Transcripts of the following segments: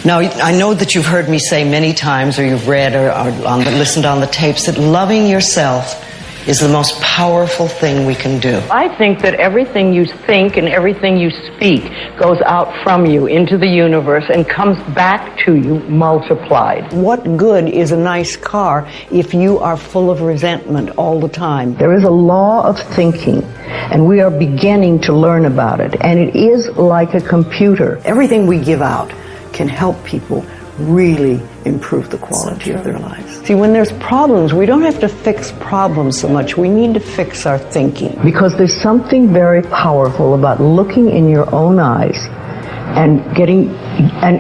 Now, I know that you've heard me say many times, or you've read or listened on the tapes, that loving yourself is the most powerful thing we can do. I think that everything you think and everything you speak goes out from you into the universe and comes back to you multiplied. What good is a nice car if you are full of resentment all the time? There is a law of thinking, and we are beginning to learn about it, and it is like a computer. Everything we give out can help people really improve the quality of their lives. See, when there's problems, we don't have to fix problems so much. We need to fix our thinking. Because there's something very powerful about looking in your own eyes and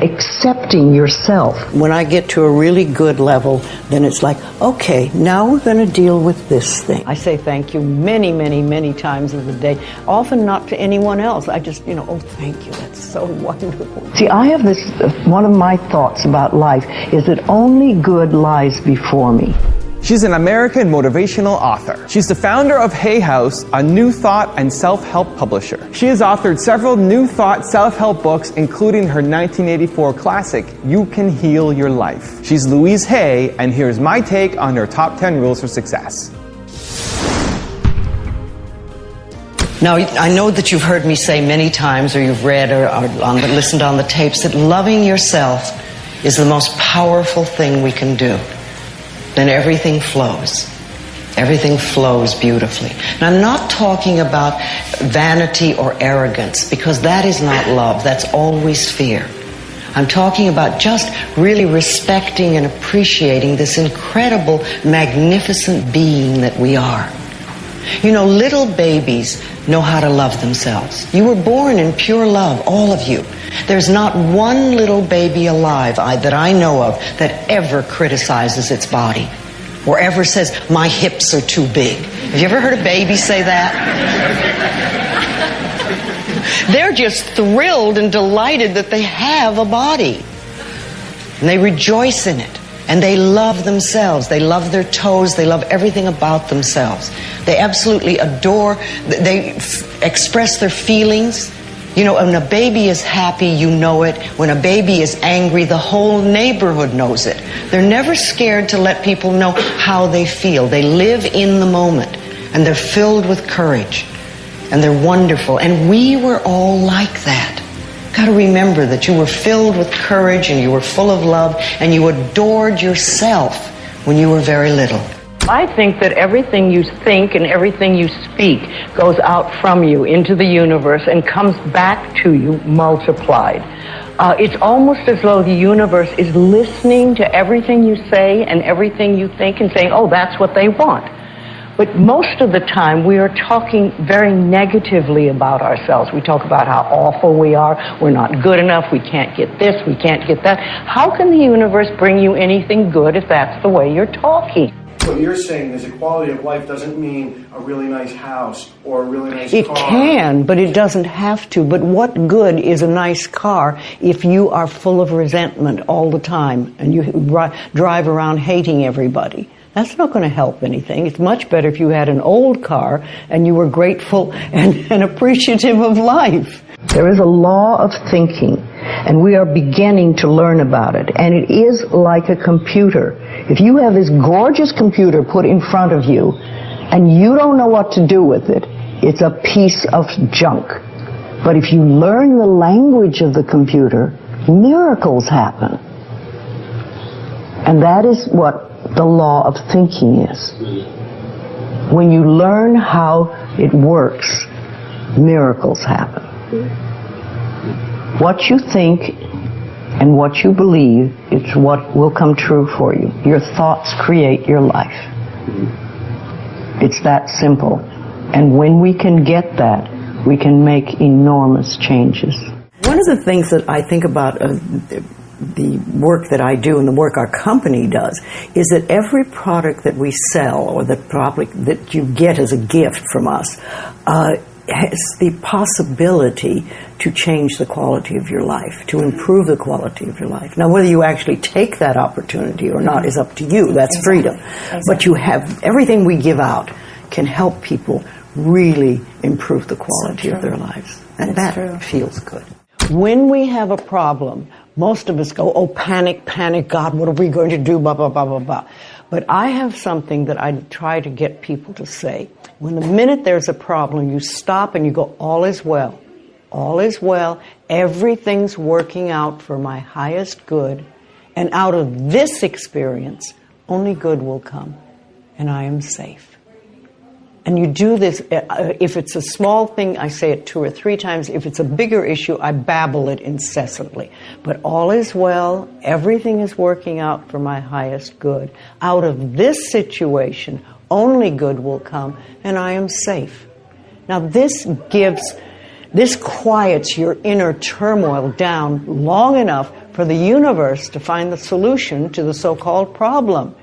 accepting yourself. When I get to a really good level, then it's like, okay, now we're going to deal with this thing. I say thank you many, many, many times of the day, often not to anyone else. I just, oh, thank you, that's so wonderful. See, I have this, one of my thoughts about life is that only good lies before me. She's an American motivational author. She's the founder of Hay House, a new thought and self-help publisher. She has authored several new thought self-help books, including her 1984 classic, You Can Heal Your Life. She's Louise Hay, and here's my take on her top 10 rules for success. Now, I know that you've heard me say many times, or you've read or listened on the tapes, that loving yourself is the most powerful thing we can do. Then everything flows. Everything flows beautifully. And I'm not talking about vanity or arrogance, because that is not love. That's always fear. I'm talking about just really respecting and appreciating this incredible, magnificent being that we are. Little babies know how to love themselves. You were born in pure love, all of you. There's not one little baby alive that I know of that ever criticizes its body or ever says, my hips are too big. Have you ever heard a baby say that? They're just thrilled and delighted that they have a body. And they rejoice in it. And they love themselves. They love their toes. They love everything about themselves. They absolutely adore, they express their feelings. When a baby is happy, you know it. When a baby is angry, the whole neighborhood knows it. They're never scared to let people know how they feel. They live in the moment, and they're filled with courage, and they're wonderful. And we were all like that. Got to remember that you were filled with courage, and you were full of love, and you adored yourself when you were very little. I think that everything you think and everything you speak goes out from you into the universe and comes back to you multiplied. It's almost as though the universe is listening to everything you say and everything you think and saying, oh, that's what they want. But most of the time, we are talking very negatively about ourselves. We talk about how awful we are, we're not good enough, we can't get this, we can't get that. How can the universe bring you anything good if that's the way you're talking? What you're saying is a quality of life doesn't mean a really nice house or a really nice It car. can, but it doesn't have to. But what good is a nice car if you are full of resentment all the time and you drive around hating everybody? That's not going to help anything. It's much better if you had an old car and you were grateful and appreciative of life. There is a law of thinking, and we are beginning to learn about it. And it is like a computer. If you have this gorgeous computer put in front of you, and you don't know what to do with it, it's a piece of junk. But if you learn the language of the computer, miracles happen. And that is what the law of thinking is. When you learn how it works, miracles happen. What you think and what you believe is what will come true for you. Your thoughts create your life. It's that simple. And when we can get that, we can make enormous changes. One of the things that I think about the work that I do and the work our company does is that every product that we sell or that you get as a gift from us has the possibility to change the quality of your life, to improve the quality of your life. Now, whether you actually take that opportunity or not is up to you. That's freedom. Exactly. But you have, everything we give out can help people really improve the quality of their lives. And that feels good. When we have a problem, Most of us go, oh, panic, panic, God, what are we going to do, blah, blah, blah, blah, blah. But I have something that I try to get people to say. When the minute there's a problem, you stop and you go, all is well. All is well. Everything's working out for my highest good. And out of this experience, only good will come. And I am safe. And you do this, if it's a small thing, I say it 2 or 3 times. If it's a bigger issue, I babble it incessantly. But all is well, everything is working out for my highest good. Out of this situation, only good will come, and I am safe. Now this quiets your inner turmoil down long enough for the universe to find the solution to the so-called problem.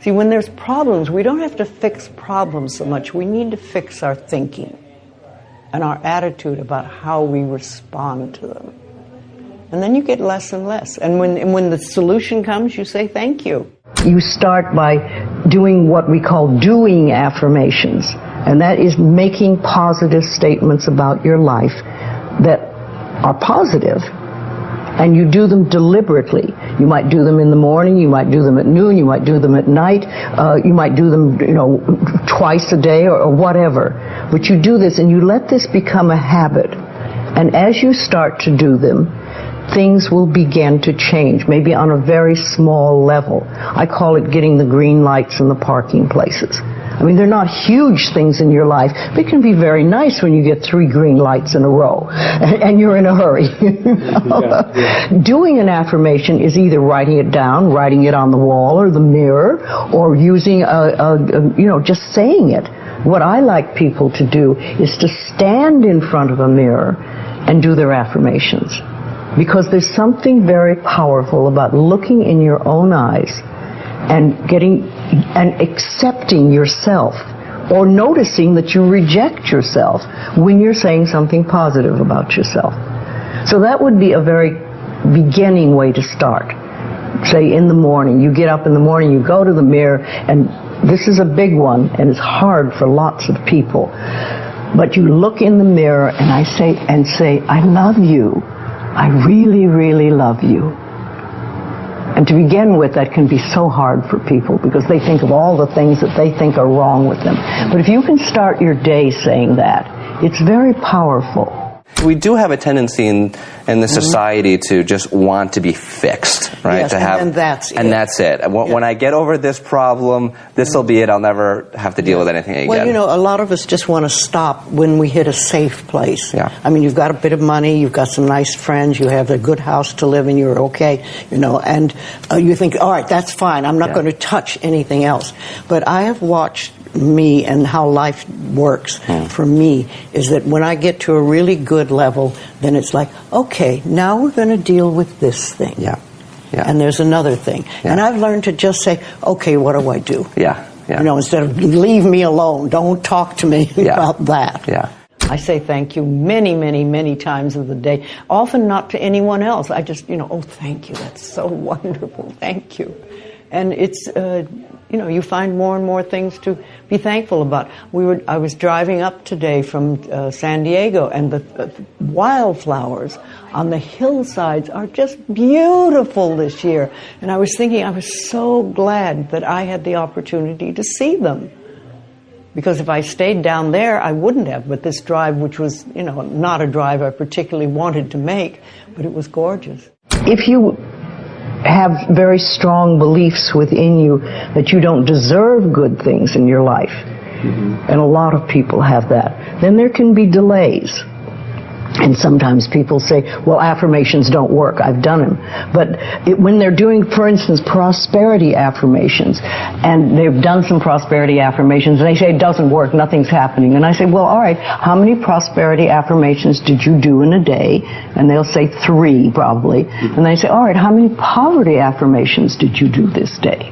See, when there's problems, we don't have to fix problems so much. We need to fix our thinking and our attitude about how we respond to them. And then you get less and less. And when the solution comes, you say thank you. You start by doing what we call doing affirmations. And that is making positive statements about your life that are positive. And you do them deliberately. You might do them in the morning, you might do them at noon, you might do them at night, you might do them, twice a day or whatever. But you do this and you let this become a habit. And as you start to do them, things will begin to change, maybe on a very small level. I call it getting the green lights in the parking places. I mean, they're not huge things in your life, but it can be very nice when you get 3 green lights in a row and you're in a hurry. Doing an affirmation is either writing it down, writing it on the wall or the mirror, or using just saying it. What I like people to do is to stand in front of a mirror and do their affirmations. Because there's something very powerful about looking in your own eyes and accepting yourself, or noticing that you reject yourself when you're saying something positive about yourself. So that would be a very beginning way to start. Say in the morning, you get up in the morning, you go to the mirror, and this is a big one, and it's hard for lots of people. But you look in the mirror and say, I love you. I really, really love you. And to begin with, that can be so hard for people because they think of all the things that they think are wrong with them. But if you can start your day saying that, it's very powerful. We do have a tendency in the society to just want to be fixed, right? Yes, and that's it. And that's it. When I get over this problem, this will be it. I'll never have to deal with anything again. Well, a lot of us just want to stop when we hit a safe place. Yeah. I mean, you've got a bit of money, you've got some nice friends, you have a good house to live in, you're okay, and you think, all right, that's fine, I'm not going to touch anything else. But I have watched me and how life works for me is that when I get to a really good level, then it's like, okay, now we're going to deal with this thing. Yeah. And there's another thing. Yeah. And I've learned to just say, okay, what do I do? Yeah. Instead of leave me alone, don't talk to me about that. Yeah. I say thank you many, many, many times of the day, often not to anyone else. I just, oh, thank you, that's so wonderful, thank you. And it's, you find more and more things to be thankful about. I was driving up today from San Diego, and the wildflowers on the hillsides are just beautiful this year. And I was thinking, I was so glad that I had the opportunity to see them. Because if I stayed down there, I wouldn't have. But this drive, which was, not a drive I particularly wanted to make, but it was gorgeous. If you have very strong beliefs within you that you don't deserve good things in your life, and a lot of people have that, then there can be delays. And sometimes people say, well, affirmations don't work. I've done them. But when they're doing, for instance, prosperity affirmations, and they've done some prosperity affirmations, and they say it doesn't work, nothing's happening. And I say, well, all right, how many prosperity affirmations did you do in a day? And they'll say 3, probably. And they say, all right, how many poverty affirmations did you do this day?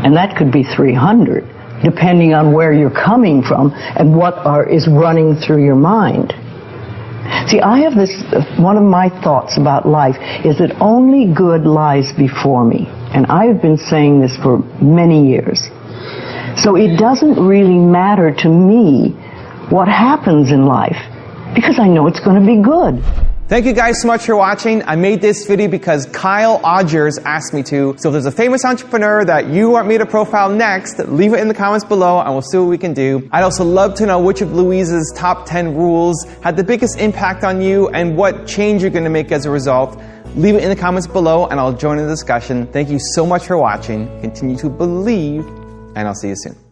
And that could be 300, depending on where you're coming from and what is running through your mind. See, I have this, one of my thoughts about life is that only good lies before me. And I have been saying this for many years. So it doesn't really matter to me what happens in life, because I know it's going to be good. Thank you guys so much for watching. I made this video because Kyle Odgers asked me to. So if there's a famous entrepreneur that you want me to profile next, leave it in the comments below and we'll see what we can do. I'd also love to know which of Louise's top 10 rules had the biggest impact on you and what change you're going to make as a result. Leave it in the comments below and I'll join in the discussion. Thank you so much for watching. Continue to believe and I'll see you soon.